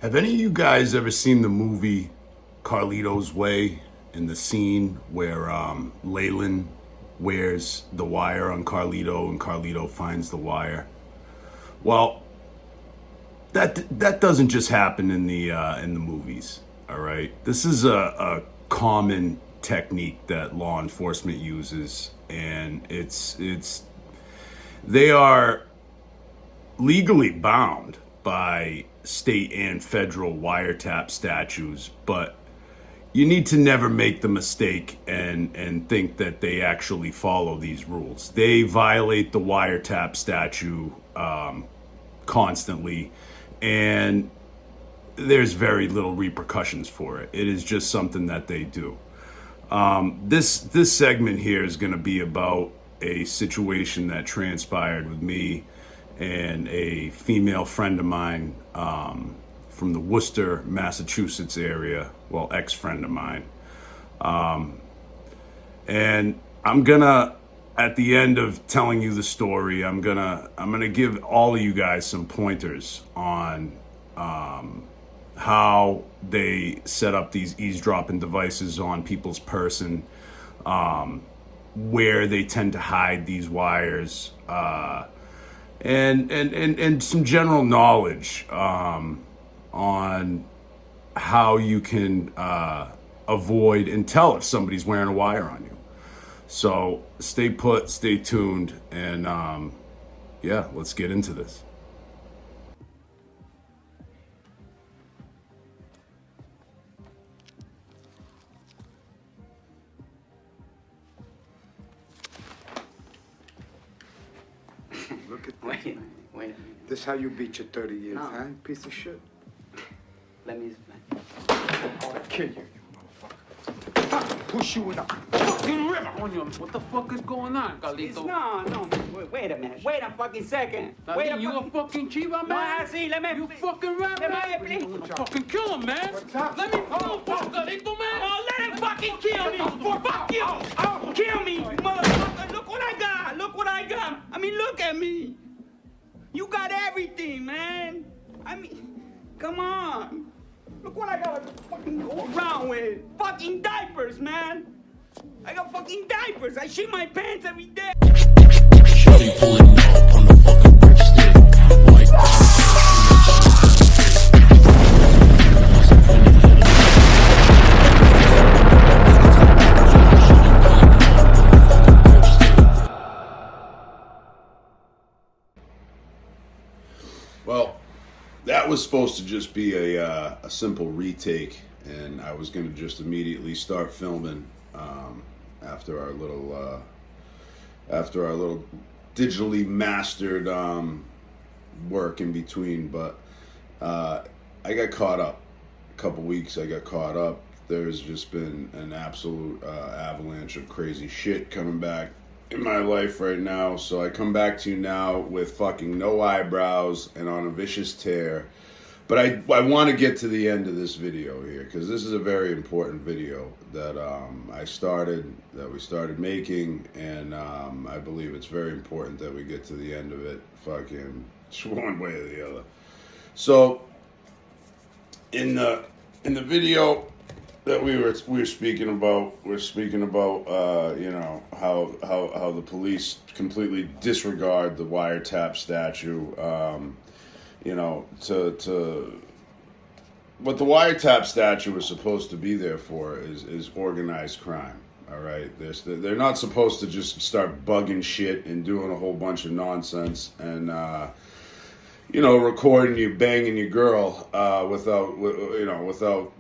Have any of you guys ever seen the movie Carlito's Way, in the scene where Leyland wears the wire on Carlito and Carlito finds the wire? Well, that doesn't just happen in the movies. All right, this is a common technique that law enforcement uses, and it's they are legally bound by state and federal wiretap statutes, but you need to never make the mistake and think that they actually follow these rules. They violate the wiretap statute constantly, and there's very little repercussions for it. It is just something that they do. This segment here is going to be about a situation that transpired with me and a female friend of mine from the Worcester, Massachusetts area. Well, ex-friend of mine. And I'm gonna, at the end of telling you the story, I'm gonna give all of you guys some pointers on how they set up these eavesdropping devices on people's person, where they tend to hide these wires, and some general knowledge on how you can avoid and tell if somebody's wearing a wire on you. So stay put, stay tuned, and yeah, let's get into this. Look at Wait, this. wait. This how you beat your 30 years, No. huh? Piece of shit. Let me explain. I'll kill you, motherfucker. Fucking push you in the fucking river. Coño, what the fuck is going on, Carlito? No, wait a minute. Wait a fucking second. Wait Darlene, you a fucking chiva, No, man? así, let me... You fucking rap, Let me man? explain. I'm gonna fucking kill him, man. What's up? Let me kill Carlito, man. Oh, let him fucking kill me! Fuck you! Kill me, motherfucker! Look what I got! Look what I got! I mean, look at me! You got everything, man! I mean, come on! Look what I got to fucking go around with! Fucking diapers, man! I got fucking diapers! I shit my pants every day! Shorty pulling up on the fucking brickstick. Like Well, that was supposed to just be a simple retake, and I was going to just immediately start filming after our little digitally mastered work in between. But I got caught up. A couple weeks I got caught up. There's just been an absolute avalanche of crazy shit coming back in my life right now. So I come back to you now with fucking no eyebrows and on a vicious tear. But I want to get to the end of this video here, because this is a very important video that we started making, and I believe it's very important that we get to the end of it, fucking one way or the other. So in the video that we're speaking about, you know, how the police completely disregard the wiretap statute. You know, to what the wiretap statute is supposed to be there for is organized crime. All right, they're not supposed to just start bugging shit and doing a whole bunch of nonsense and you know, recording you banging your girl without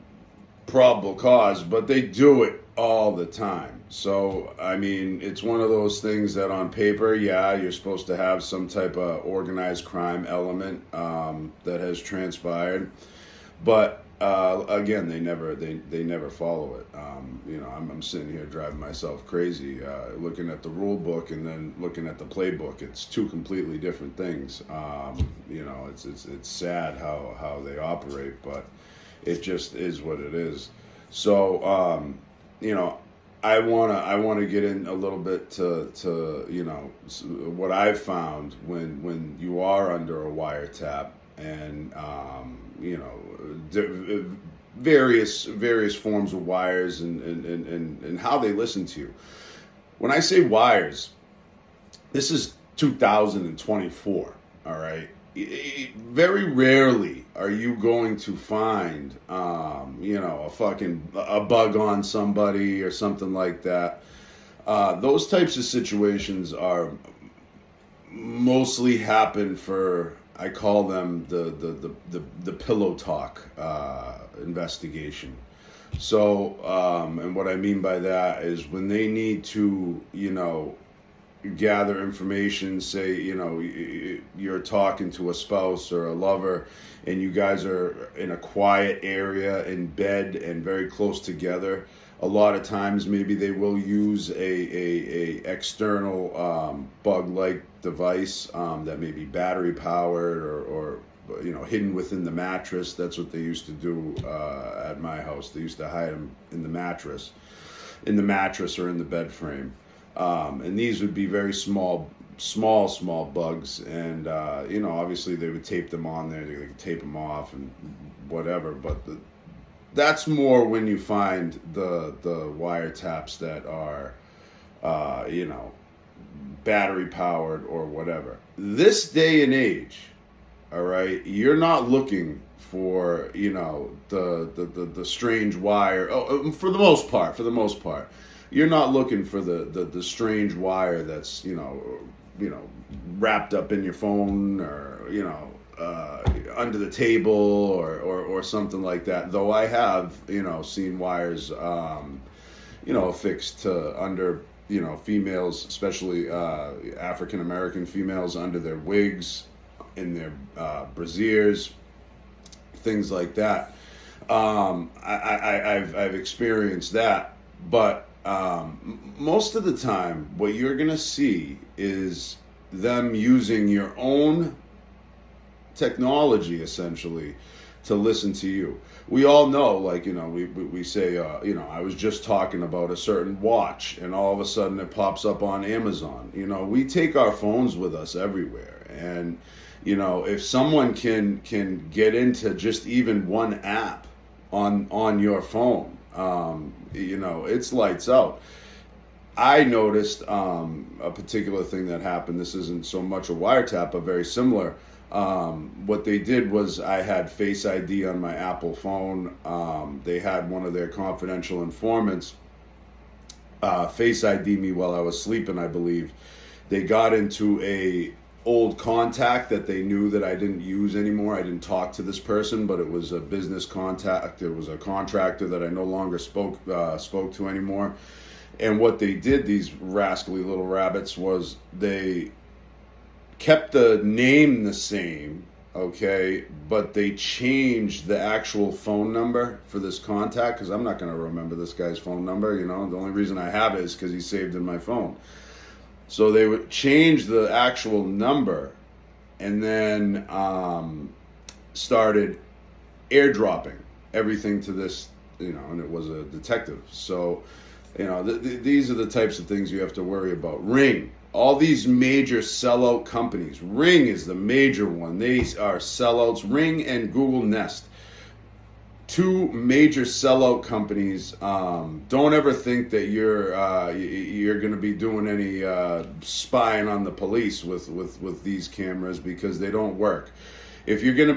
probable cause, but they do it all the time. So, I mean, it's one of those things that on paper, yeah, you're supposed to have some type of organized crime element that has transpired, but again, they never follow it. You know, I'm sitting here driving myself crazy, looking at the rule book and then looking at the playbook. It's two completely different things. You know, it's sad how they operate, but it just is what it is. So, you know, I wanna get in a little bit to you know what I've found when you are under a wiretap, and various forms of wires and how they listen to you. When I say wires, this is 2024, all right? Very rarely are you going to find, a bug on somebody or something like that. Those types of situations are mostly happen for, I call them the pillow talk investigation. So, and what I mean by that is when they need to, gather information, say, you're talking to a spouse or a lover and you guys are in a quiet area in bed and very close together. A lot of times maybe they will use a external bug-like device that may be battery powered or hidden within the mattress. That's what they used to do at my house. They used to hide them in the mattress or in the bed frame. And these would be very small bugs. And, obviously they would tape them on there. They could tape them off and whatever. But that's more when you find the wiretaps that are, battery powered or whatever. This day and age, all right, you're not looking for, the strange wire. Oh, for the most part. You're not looking for the strange wire that's, wrapped up in your phone or, under the table or something like that. Though I have, seen wires, affixed to under, females, especially African American females, under their wigs, in their brassieres, things like that. I've experienced that, but most of the time, what you're going to see is them using your own technology, essentially, to listen to you. We all know, we say, I was just talking about a certain watch, and all of a sudden it pops up on Amazon. We take our phones with us everywhere, and, if someone can get into just even one app on your phone, it's lights out. I noticed a particular thing that happened. This isn't so much a wiretap, but very similar. What they did was I had Face ID on my Apple phone. They had one of their confidential informants Face ID me while I was sleeping, I believe. They got into a old contact that they knew that I didn't use anymore. I didn't talk to this person, but it was a business contact. It was a contractor that I no longer spoke to anymore. And what they did, these rascally little rabbits, was they kept the name the same, okay, but they changed the actual phone number for this contact, because I'm not going to remember this guy's phone number. The only reason I have it is because he's saved in my phone. So they would change the actual number and then started airdropping everything to this, and it was a detective. So, these are the types of things you have to worry about. Ring. All these major sellout companies. Ring is the major one. They are sellouts. Ring and Google Nest. Two major sellout companies. Don't ever think that you're going to be doing any spying on the police with these cameras, because they don't work. If you're gonna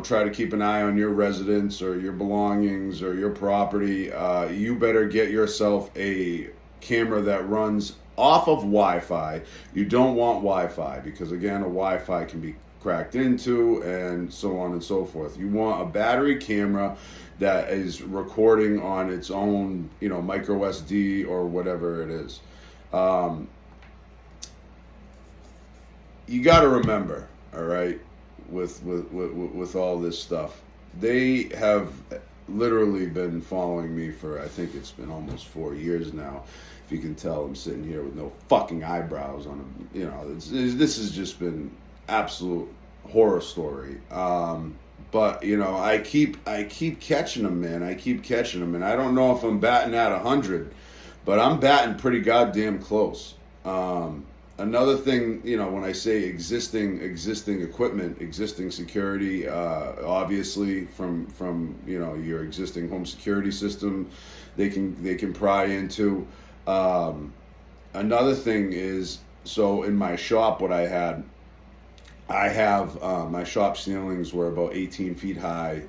try to keep an eye on your residence or your belongings or your property, you better get yourself a camera that runs off of Wi-Fi. You don't want Wi-Fi, because again, a Wi-Fi can be cracked into and so on and so forth. You want a battery camera that is recording on its own, micro SD or whatever it is. You got to remember, all right, with all this stuff, they have literally been following me for, I think it's been almost 4 years now. If you can tell, I'm sitting here with no fucking eyebrows on them. This has just been absolute horror story. But I keep catching them, man. I keep catching them, and I don't know if I'm batting at 100, but I'm batting pretty goddamn close. Another thing, when I say existing equipment, existing security, obviously from your existing home security system, they can pry into. Another thing is, so in my shop, what I have my shop ceilings were about 18 feet high,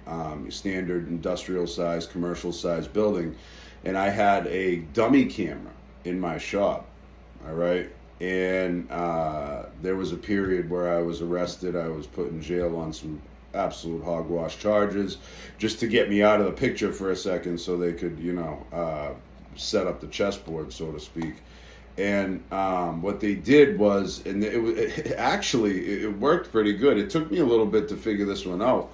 standard industrial size, commercial size building, and I had a dummy camera in my shop. All right. And there was a period where I was arrested. I was put in jail on some absolute hogwash charges just to get me out of the picture for a second so they could, set up the chessboard, so to speak. And what they did was, and it worked pretty good. It took me a little bit to figure this one out.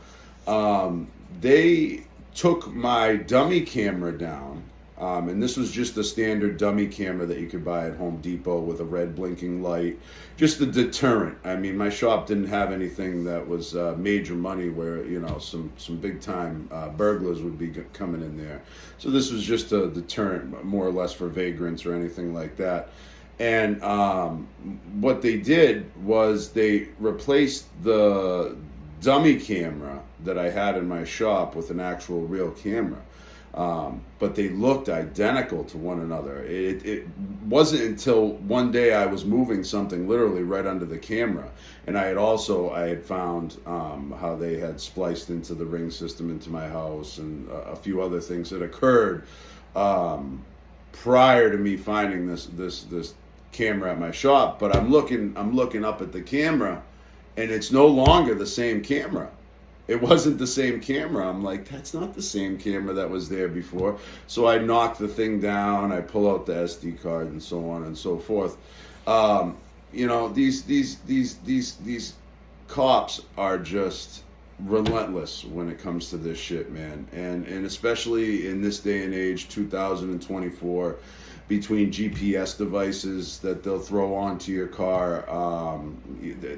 They took my dummy camera down. And this was just a standard dummy camera that you could buy at Home Depot with a red blinking light, just a deterrent. I mean, my shop didn't have anything that was major money where, some big time burglars would be coming in there. So this was just a deterrent, more or less, for vagrants or anything like that. And what they did was they replaced the dummy camera that I had in my shop with an actual real camera. But they looked identical to one another. It wasn't until one day I was moving something literally right under the camera, and I had found how they had spliced into the ring system into my house, and a few other things that occurred prior to me finding this camera at my shop. But I'm looking up at the camera, and it's no longer the same camera. It wasn't the same camera. I'm like, that's not the same camera that was there before. So I knock the thing down. I pull out the SD card and so on and so forth. These cops are just relentless when it comes to this shit, man. And especially in this day and age, 2024. Between GPS devices that they'll throw onto your car,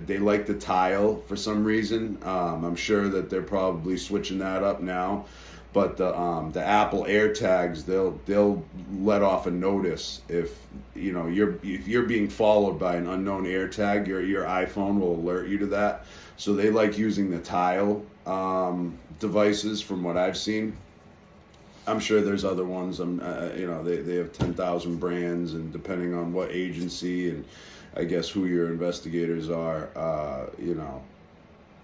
they like the tile for some reason. I'm sure that they're probably switching that up now, but the Apple AirTags, they'll let off a notice if you're being followed by an unknown AirTag. Your iPhone will alert you to that. So they like using the tile devices, from what I've seen. I'm sure there's other ones. They have 10,000 brands, and depending on what agency and I guess who your investigators are,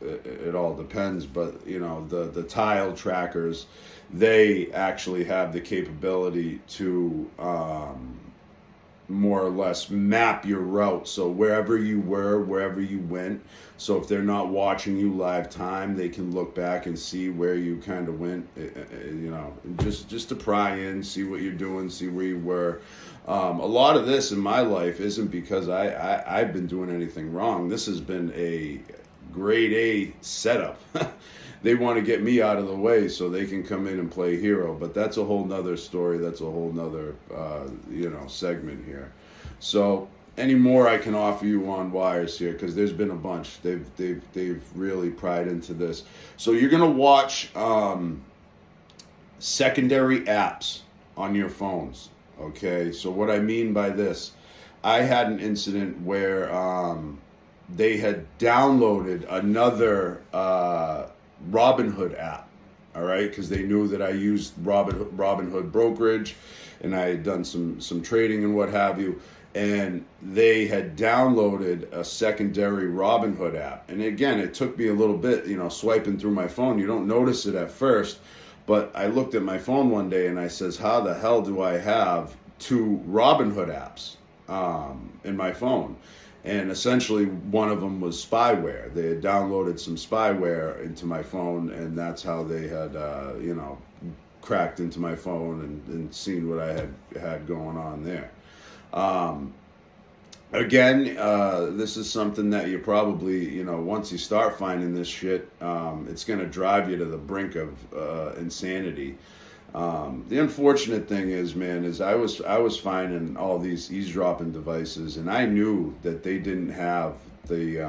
it all depends. But the tile trackers, they actually have the capability to more or less map your route. So wherever you were, wherever you went. So if they're not watching you live time, they can look back and see where you kind of went, just to pry in, see what you're doing, see where you were. A lot of this in my life isn't because I've been doing anything wrong. This has been a grade A setup. They want to get me out of the way so they can come in and play hero. But that's a whole nother story. That's a whole nother, segment here. So any more I can offer you on wires here, because there's been a bunch. They've really pried into this. So you're going to watch secondary apps on your phones. Okay. So what I mean by this, I had an incident where they had downloaded another Robinhood app, all right, because they knew that I used Robinhood brokerage, and I had done some trading and what have you, and they had downloaded a secondary Robinhood app. And again, it took me a little bit, swiping through my phone. You don't notice it at first, but I looked at my phone one day and I says, how the hell do I have two Robinhood apps in my phone? And essentially, one of them was spyware. They had downloaded some spyware into my phone, and that's how they had, cracked into my phone and seen what I had going on there. Again, this is something that you probably, once you start finding this shit, it's going to drive you to the brink of insanity. The unfortunate thing is, man, is I was finding all these eavesdropping devices, and I knew that they didn't have the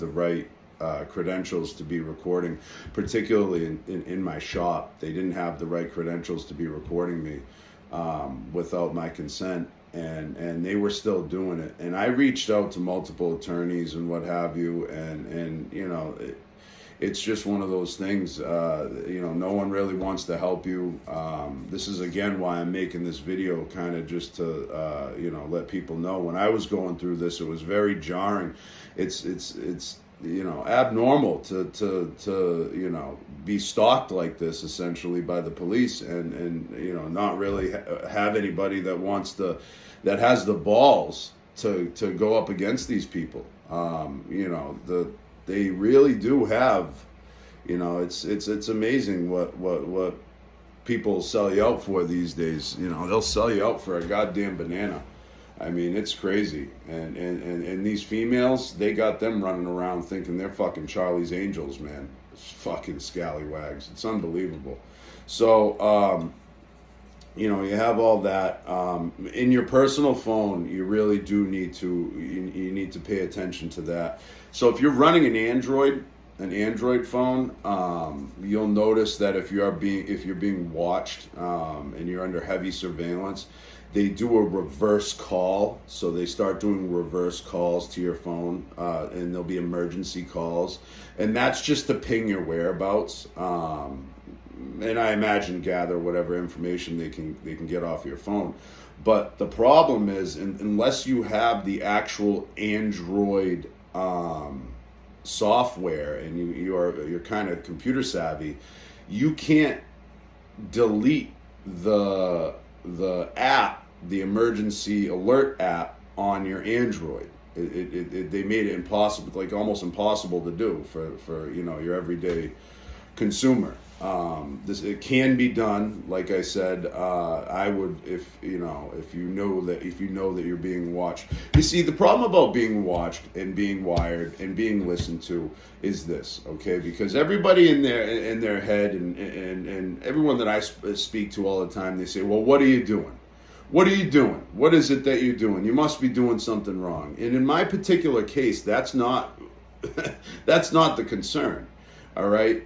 right credentials to be recording, particularly in my shop. They didn't have the right credentials to be recording me without my consent. and they were still doing it. And I reached out to multiple attorneys and what have you, and you know, it's just one of those things. You know, no one really wants to help you. This is again why I'm making this video, kind of just to you know, let people know. When I was going through this, it was very jarring. It's you know, abnormal to you know, be stalked like this essentially by the police, and you know, not really have anybody that wants that has the balls to go up against these people. You know, they really do have, you know, it's amazing what people sell you out for these days. You know, they'll sell you out for a goddamn banana. I mean, it's crazy. And these females, they got them running around thinking they're fucking Charlie's Angels, man. It's fucking scallywags. It's unbelievable. So, you know, you have all that. In your personal phone, you really do need to, you need to pay attention to that. So if you're running an Android phone, you'll notice that if you're being watched, and you're under heavy surveillance, they do a reverse call. So they start doing reverse calls to your phone, and there'll be emergency calls, and that's just to ping your whereabouts, and I imagine gather whatever information they can get off your phone. But the problem is, unless you have the actual Android software and you're kind of computer savvy, you can't delete the app, the emergency alert app on your Android. They made it impossible, like almost impossible to do for you know, your everyday consumer. It can be done, like I said. I would, if you know that you're being watched. You see, the problem about being watched and being wired and being listened to is this, okay? Because everybody in their head and everyone that I speak to all the time, they say, well, what are you doing? What are you doing? What is it that you're doing? You must be doing something wrong. And in my particular case, that's not that's not the concern. All right?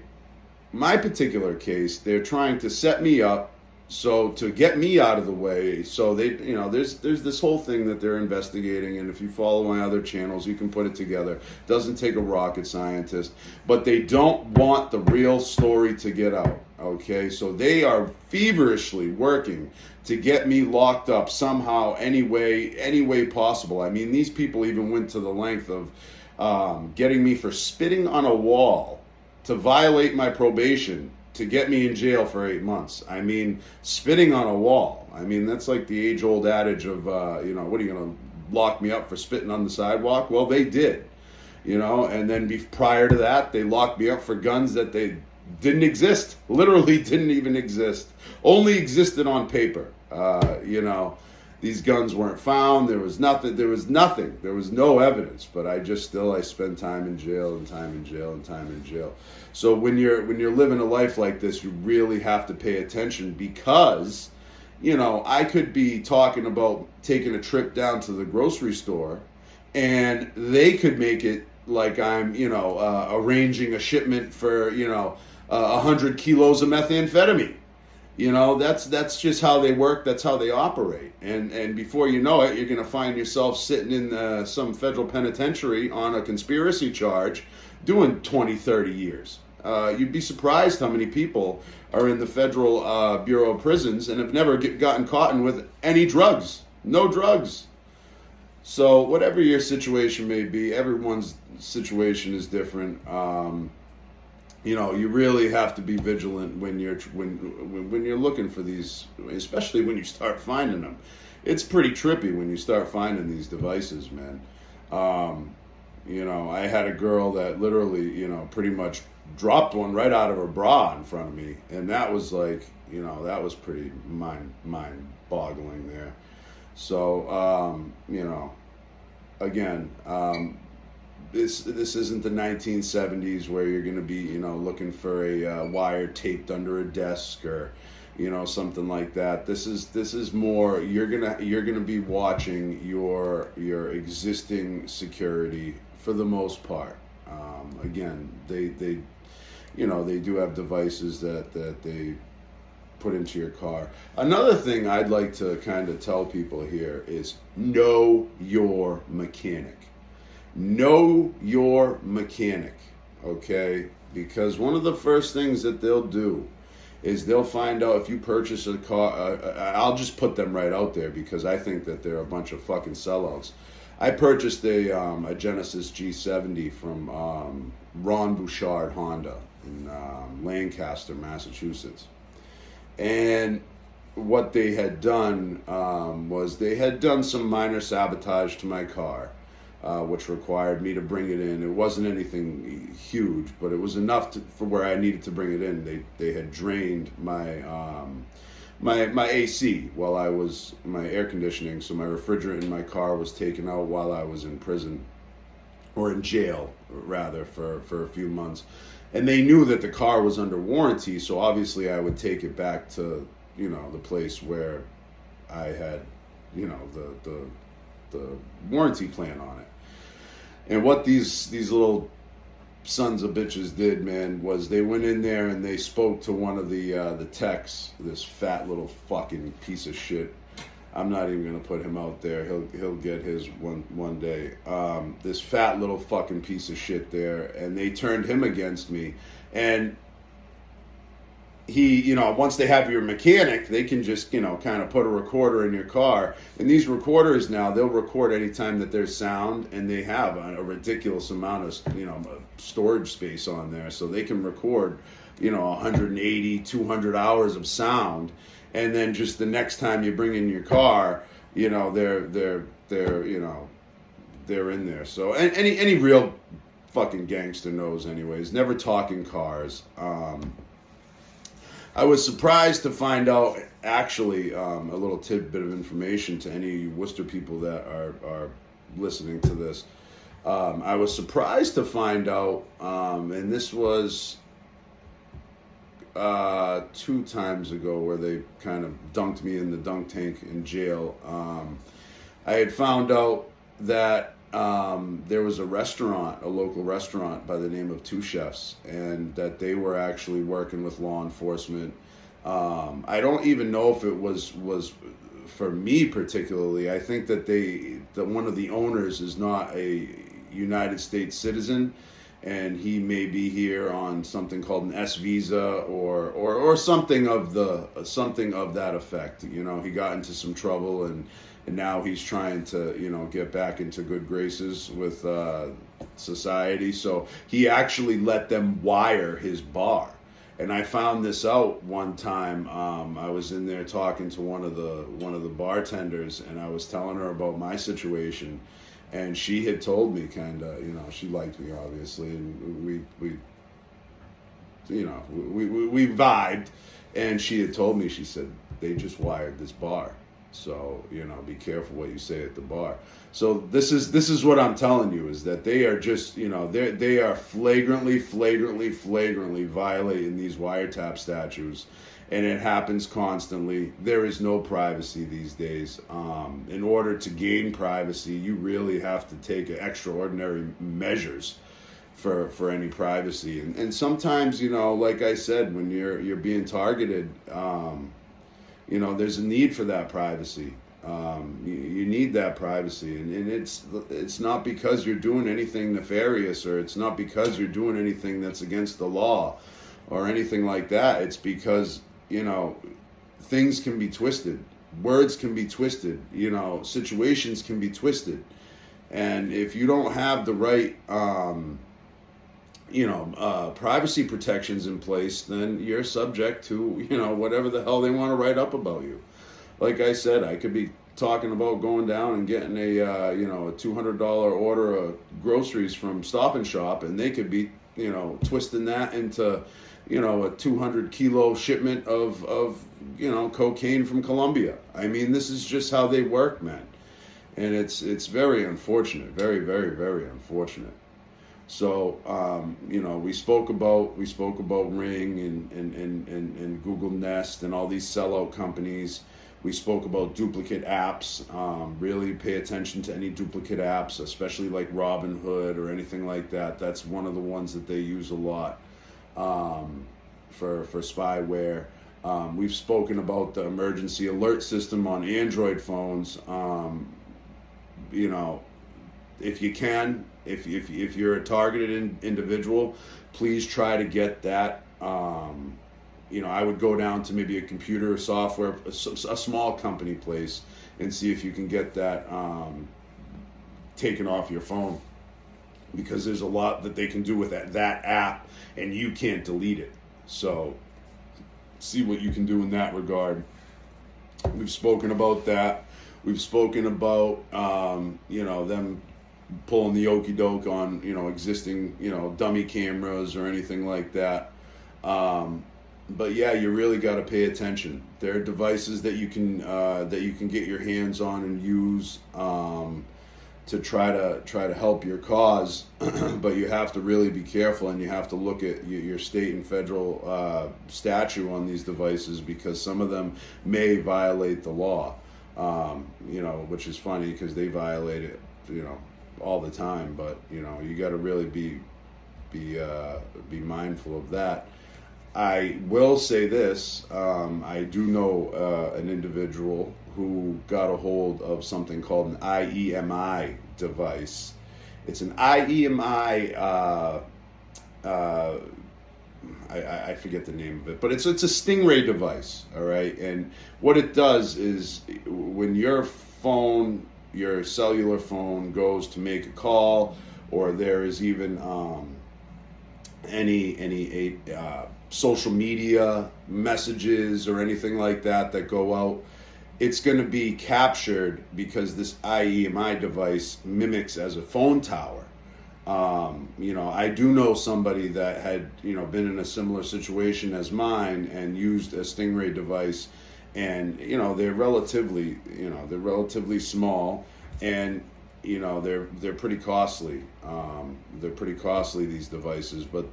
My particular case, they're trying to set me up so to get me out of the way. So they, you know, there's this whole thing that they're investigating, and if you follow my other channels, you can put it together. Doesn't take a rocket scientist, but they don't want the real story to get out. Okay, so they are feverishly working to get me locked up somehow, any way possible. I mean, these people even went to the length of getting me for spitting on a wall to violate my probation, to get me in jail for 8 months. I mean, spitting on a wall. I mean, that's like the age-old adage of, you know, what are you going to lock me up for spitting on the sidewalk? Well, they did, you know, and then prior to that, they locked me up for guns that they didn't exist, literally didn't even exist, only existed on paper. You know, these guns weren't found. There was nothing. There was no evidence. But I spend time in jail and time in jail and time in jail. So when you're living a life like this, you really have to pay attention, because, you know, I could be talking about taking a trip down to the grocery store, and they could make it like I'm, you know, arranging a shipment for, you know, 100 kilos of methamphetamine. You know, that's just how they work. That's how they operate. And before you know it, you're going to find yourself sitting in some federal penitentiary on a conspiracy charge doing 20, 30 years. You'd be surprised how many people are in the Federal Bureau of Prisons and have never gotten caught with any drugs. No drugs. So whatever your situation may be, everyone's situation is different. You know, you really have to be vigilant when you're looking for these, especially when you start finding them. It's pretty trippy when you start finding these devices, man. You know, I had a girl that literally, you know, pretty much dropped one right out of her bra in front of me, and that was like, you know, that was pretty mind-boggling there. So, you know, again, This isn't the 1970s where you're going to be, you know, looking for a wire taped under a desk or, you know, something like that. This is more, you're gonna be watching your existing security for the most part. Again, they you know, they do have devices that they put into your car. Another thing I'd like to kind of tell people here is know your mechanic. Know your mechanic, okay? Because one of the first things that they'll do is they'll find out if you purchase a car. I'll just put them right out there because I think that they're a bunch of fucking sellouts. I purchased a Genesis G70 from Ron Bouchard Honda in Lancaster, Massachusetts. And what they had done was they had done some minor sabotage to my car, which required me to bring it in. It wasn't anything huge, but it was enough for where I needed to bring it in. They had drained my my AC while I was my air conditioning, so my refrigerant in my car was taken out while I was in prison, or in jail rather, for a few months. And they knew that the car was under warranty, so obviously I would take it back to, you know, the place where I had, you know, the warranty plan on it. And what these little sons of bitches did, man, was they went in there and they spoke to one of the techs, this fat little fucking piece of shit. I'm not even gonna put him out there. He'll get his one day. This fat little fucking piece of shit there, and they turned him against me. And he, you know, once they have your mechanic, they can just, you know, kind of put a recorder in your car. And these recorders now, they'll record anytime that there's sound, and they have a ridiculous amount of, you know, storage space on there, so they can record, you know, 180, 200 hours of sound. And then just the next time you bring in your car, you know, they're you know, they're in there. So any real fucking gangster knows, anyways. Never talking cars. I was surprised to find out, actually, a little tidbit of information to any Worcester people that are listening to this. I was surprised to find out, and this was 2 times ago, where they kind of dunked me in the dunk tank in jail. I had found out that there was a local restaurant by the name of Two Chefs, and that they were actually working with law enforcement. I don't even know if it was for me particularly. I think that one of the owners is not a United States citizen, and he may be here on something called an S visa or something of that effect. You know, he got into some trouble, and now he's trying to, you know, get back into good graces with society. So he actually let them wire his bar. And I found this out one time. I was in there talking to one of the bartenders, and I was telling her about my situation. And she had told me, kind of, you know, she liked me, obviously, and we vibed. And she had told me, she said, they just wired this bar, so, you know, be careful what you say at the bar. So this is what I'm telling you, is that they are just, you know, they are flagrantly violating these wiretap statutes. And it happens constantly. There is no privacy these days. In order to gain privacy, you really have to take extraordinary measures for any privacy. And sometimes, you know, like I said, when you're being targeted, you know, there's a need for that privacy. You need that privacy, and it's not because you're doing anything nefarious, or it's not because you're doing anything that's against the law or anything like that. It's because, you know, things can be twisted, words can be twisted, you know, situations can be twisted. And if you don't have the right, privacy protections in place, then you're subject to, you know, whatever the hell they want to write up about you. Like I said, I could be talking about going down and getting a $200 order of groceries from Stop and Shop, and they could be, you know, twisting that into, you know, a 200 kilo shipment of you know, cocaine from Colombia. I mean, this is just how they work, man. And it's very unfortunate, very, very, very unfortunate. So, you know, we spoke about Ring and Google Nest and all these sellout companies. We spoke about duplicate apps. Really pay attention to any duplicate apps, especially like Robinhood or anything like that. That's one of the ones that they use a lot for spyware. We've spoken about the emergency alert system on Android phones. You know, if you can, if you're a targeted individual, please try to get that. You know, I would go down to maybe a computer or software, a small company place, and see if you can get that taken off your phone, because there's a lot that they can do with that app, and you can't delete it. So see what you can do in that regard. We've spoken about that. We've spoken about you know, them pulling the okey doke on, you know, existing, you know, dummy cameras or anything like that. But yeah, you really got to pay attention. There are devices that you can get your hands on and use to try to help your cause, but you have to really be careful, and you have to look at your state and federal statute on these devices, because some of them may violate the law. You know, which is funny because they violate it, you know, all the time. But you know, you got to really be mindful of that. I will say this: I do know an individual who got a hold of something called an IEMI device. It's an IEMI. I forget the name of it, but it's a Stingray device. All right, and what it does is when your phone, your cellular phone, goes to make a call, or there is even any social media messages or anything like that go out, it's going to be captured, because this IEMI device mimics as a phone tower. You know, I do know somebody that had, you know, been in a similar situation as mine and used a Stingray device, and you know, they're relatively small, and you know, they're pretty costly. They're pretty costly, these devices, but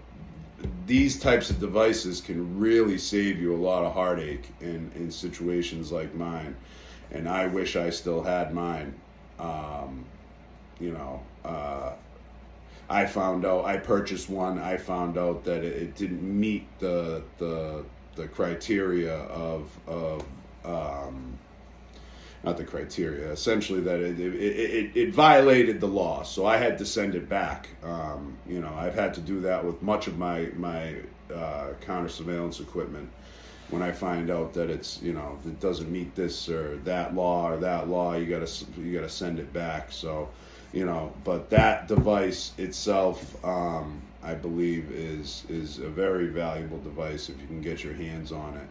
these types of devices can really save you a lot of heartache in situations like mine, and I wish I still had mine. You know, I purchased one. I found out that it didn't meet the criteria of not the criteria, essentially that it violated the law, so I had to send it back. You know, I've had to do that with much of my counter surveillance equipment. When I find out that it's, you know, it doesn't meet this or that law, you gotta send it back. So, you know, but that device itself, I believe is a very valuable device if you can get your hands on it.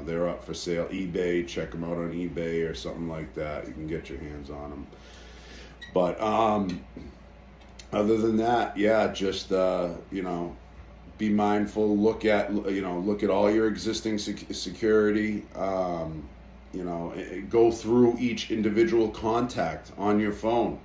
They're up for sale. eBay, check them out on eBay or something like that. You can get your hands on them. But other than that, yeah, just you know, be mindful. Look at all your existing security. You know, go through each individual contact on your phone.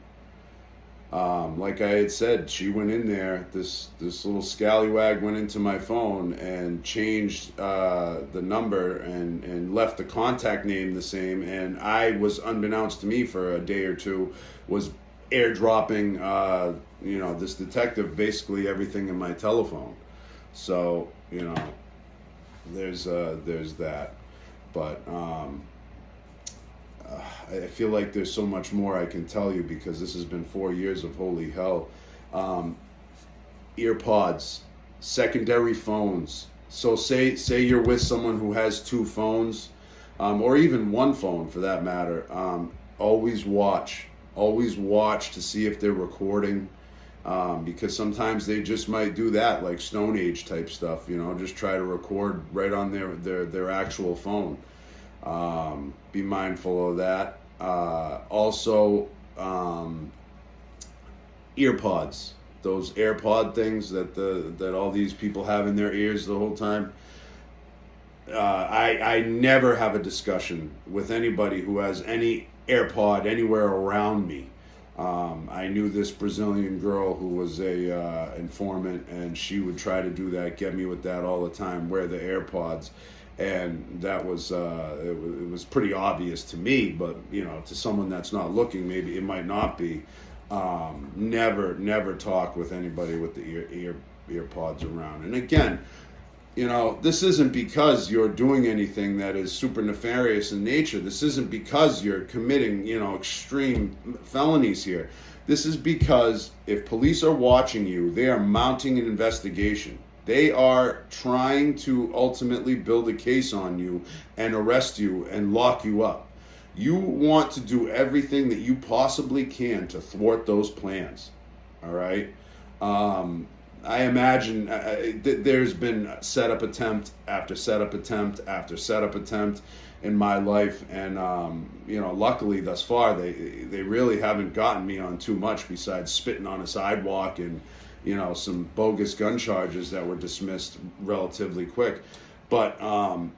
Like I had said, she went in there, this little scallywag went into my phone and changed the number and left the contact name the same, and I was, unbeknownst to me for a day or two, was airdropping you know, this detective basically everything in my telephone. So, you know, there's that. But I feel like there's so much more I can tell you, because this has been 4 years of holy hell. Earpods, secondary phones. So say you're with someone who has two phones, or even one phone for that matter. Always watch to see if they're recording, because sometimes they just might do that, like Stone Age type stuff. You know, just try to record right on their actual phone. Be mindful of that. Also, earpods, those AirPod things that all these people have in their ears the whole time. I never have a discussion with anybody who has any AirPod anywhere around me. I knew this Brazilian girl who was a informant, and she would try to do that, get me with that all the time, wear the AirPods. And that was it was pretty obvious to me, but you know, to someone that's not looking, maybe it might not be. Never talk with anybody with the earpods around. And again, you know, this isn't because you're doing anything that is super nefarious in nature. This isn't because you're committing, you know, extreme felonies here. This is because if police are watching you, they are mounting an investigation. They are trying to ultimately build a case on you and arrest you and lock you up. You want to do everything that you possibly can to thwart those plans. All right? I imagine there's been setup attempt after setup attempt after setup attempt in my life, and you know, luckily thus far they really haven't gotten me on too much besides spitting on a sidewalk and, you know, some bogus gun charges that were dismissed relatively quick. But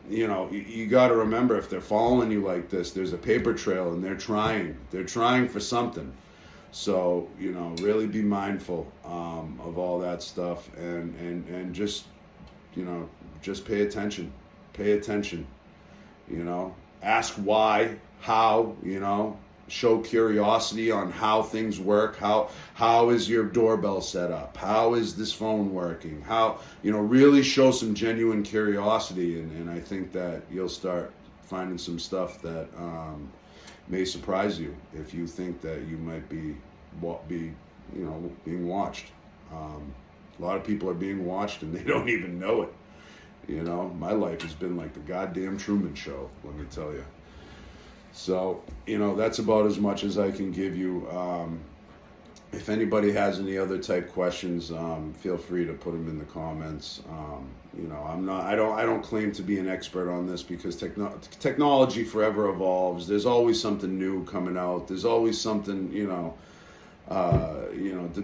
you know, you got to remember, if they're following you like this, there's a paper trail, and they're trying for something. So, you know, really be mindful of all that stuff, and just, you know, just pay attention. Pay attention. You know, ask why, how, you know, show curiosity on how things work. How is your doorbell set up? How is this phone working? How, you know, really show some genuine curiosity, and I think that you'll start finding some stuff that may surprise you if you think that you might be, you know, being watched. A lot of people are being watched and they don't even know it. You know, my life has been like the goddamn Truman Show, let me tell you. So, you know, that's about as much as I can give you. If anybody has any other type questions, feel free to put them in the comments. You know, I don't claim to be an expert on this, because technology forever evolves. There's always something new coming out. There's always something, you know,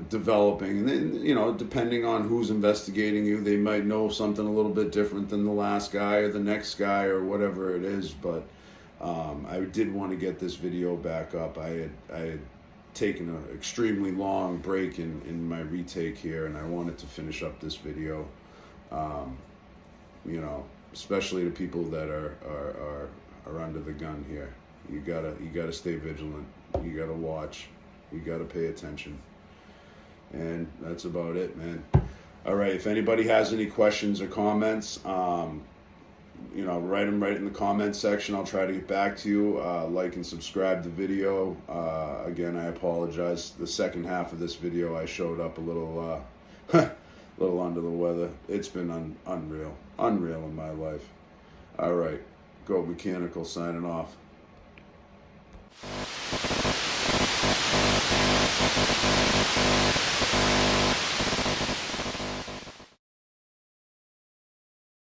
developing, and then, you know, depending on who's investigating you, they might know something a little bit different than the last guy or the next guy or whatever it is. But I did want to get this video back up. I had taken an extremely long break in my retake here, and I wanted to finish up this video. You know, especially to people that are under the gun here. You gotta stay vigilant. You gotta watch. You gotta pay attention. And that's about it, man. All right, if anybody has any questions or comments, you know, write them right in the comments section. I'll try to get back to you. Like and subscribe the video. Again, I apologize. The second half of this video, I showed up a little, little under the weather. It's been unreal in my life. All right, Go Mechanical signing off.